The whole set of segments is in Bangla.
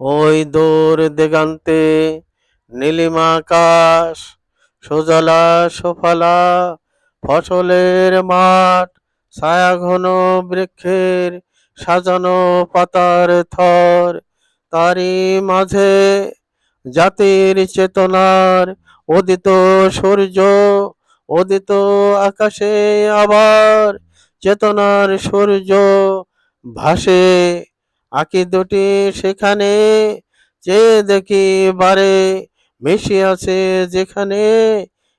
ওই দূর দিগন্তে নীলিমা আকাশ, সুজলা সুফলা ফসলের মাঠ, ছায়া ঘন বৃক্ষের সাজানো পাতার থর, তারই মাঝে জাতির চেতনার উদিত সূর্য, উদিত আকাশে আবার চেতনার সূর্য ভাসে। আঁকি দুটি সেখানে, চেয়ে দেখি বারে, মিশে আছে যেখানে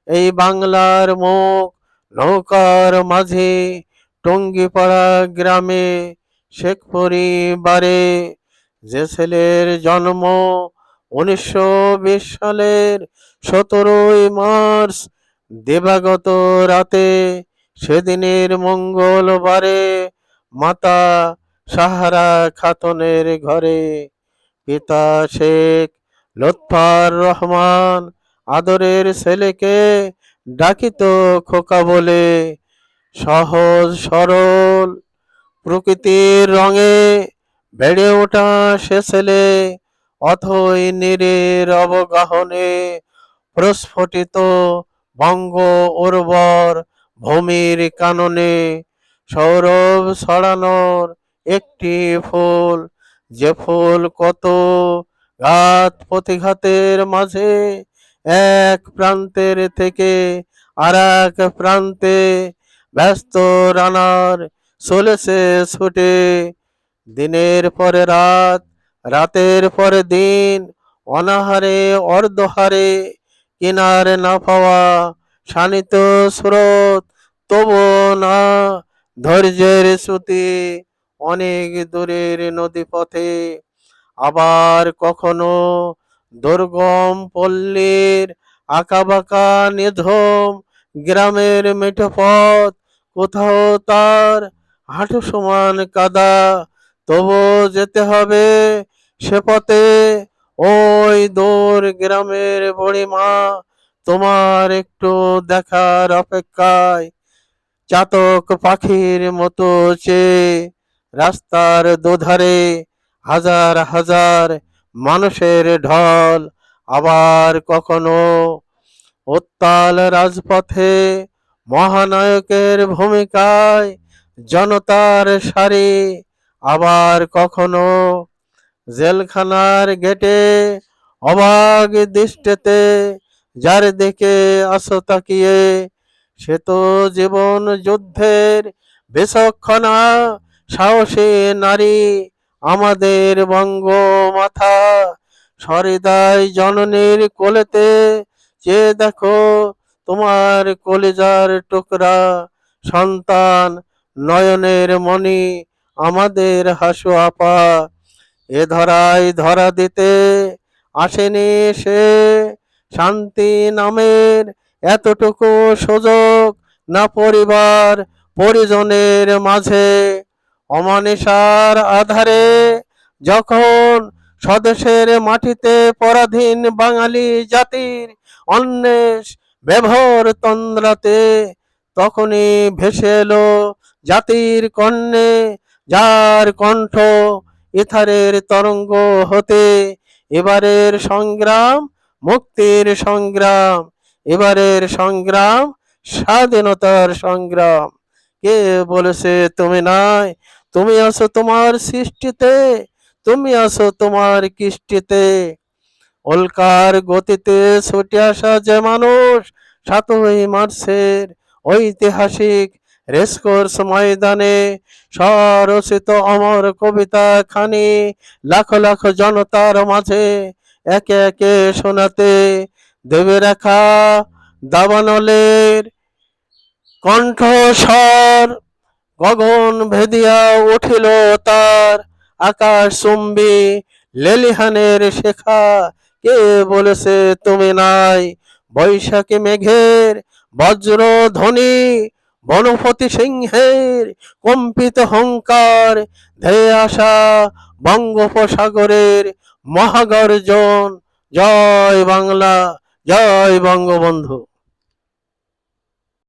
এই বাংলার মুখ। নৌকার মাঝে টঙ্গিপাড়া গ্রামে শেখ পরিবারে যে ছেলের জন্ম 1920 সালের 17ই মার্চ দিবাগত রাতে, সেদিনের মঙ্গলবারে মাতা সাহারা খাতুনের ঘরে পিতা শেখ লুৎফর রহমান আদরের ছেলেকে ডাকিত খোকা বলে। সহজ সরল প্রকৃতির রঙে বেড়ে ওঠা সে ছেলে অথই নীরের অবগাহনে প্রস্ফুটিত বঙ্গ উর্বর ভূমির কাননে সৌরভ ছড়ানোর একটি ফুল, যে ফুল কত ঘাত প্রতিঘাতের মাঝে এক প্রান্তের থেকে আর এক প্রান্তে ব্যস্ত রানার চলেছে ছুটে। দিনের পরে রাত, রাতের পরে দিন, অনাহারে অর্ধহারে, কিনার না পাওয়া শানিত স্রোত, তবু না ধৈর্যের শ্রুতি অনেক দূরের নদী পথে। আবার কখনো দুর্গম পল্লীর আঁকাবাঁকা নিঝুম গ্রামের মেঠো পথ, কোথাও তার হাঁটু সমান কাদা, তবু যেতে হবে সে পথে। ওই দূর গ্রামের বুড়িমা তোমার একটু দেখার অপেক্ষায় চাতক পাখির মতো চেয়ে রাস্তার দুধারে হাজার হাজার মানুষের ঢল। আবার কখনো উত্তাল রাজপথে মহানায়কের ভূমিকায় জনতার সারি, আবার কখনো জেলখানার গেটে অবাক দৃষ্টিতে যার দিকে আসো তাকিয়ে, সে তো জীবন যুদ্ধের বিচক্ষণা সাহসী নারী আমাদের বঙ্গমাতা। সহৃদয় জননীর কোলেতে চেয়ে দেখো তোমার কলিজার টুকরা সন্তান, নয়নের মণি আমাদের হাসু আপা। এ ধরায় ধরা দিতে আসেনি সে শান্তি নামের এতটুকু সুযোগ না পরিবার পরিজনের মাঝে। অমানিসার আধারে যখন স্বদেশের মাটিতে পরাধীন বাঙালি জাতির অন্বেষ ব্যভর তন্দ্রাতে, তখনই ভেসে এলো জাতির কর্ণে, যার কণ্ঠ ইথারের তরঙ্গ হতে। এবারের সংগ্রাম মুক্তির সংগ্রাম, এবারের সংগ্রাম স্বাধীনতার সংগ্রাম। কে বলেছে তুমি নাই? তুমি আছো তোমার সৃষ্টিতে, তুমি আছো তোমার কৃষ্টিতে। উল্কার গতিতে ছুটে আসা যে মানুষ 7ই মার্চের ঐতিহাসিক রেসকোর্স ময়দানে স্বরচিত অমর কবিতা খানি লাখ লাখ জনতার মাঝে একে একে শোনাতে দেবে রাখা দাবানলের কণ্ঠস্বর গগন ভেদিয়া উঠিল তার আকাশ চুম্বি লেলিহানের শেখা। কে বলেছে তুমি নাই? বৈশাখী মেঘের বজ্র ধ্বনি, বনপতি সিংহের কম্পিত হংকার, ধেয়ে আসা বঙ্গোপসাগরের মহাগর্জন। জয় বাংলা, জয় বঙ্গবন্ধু।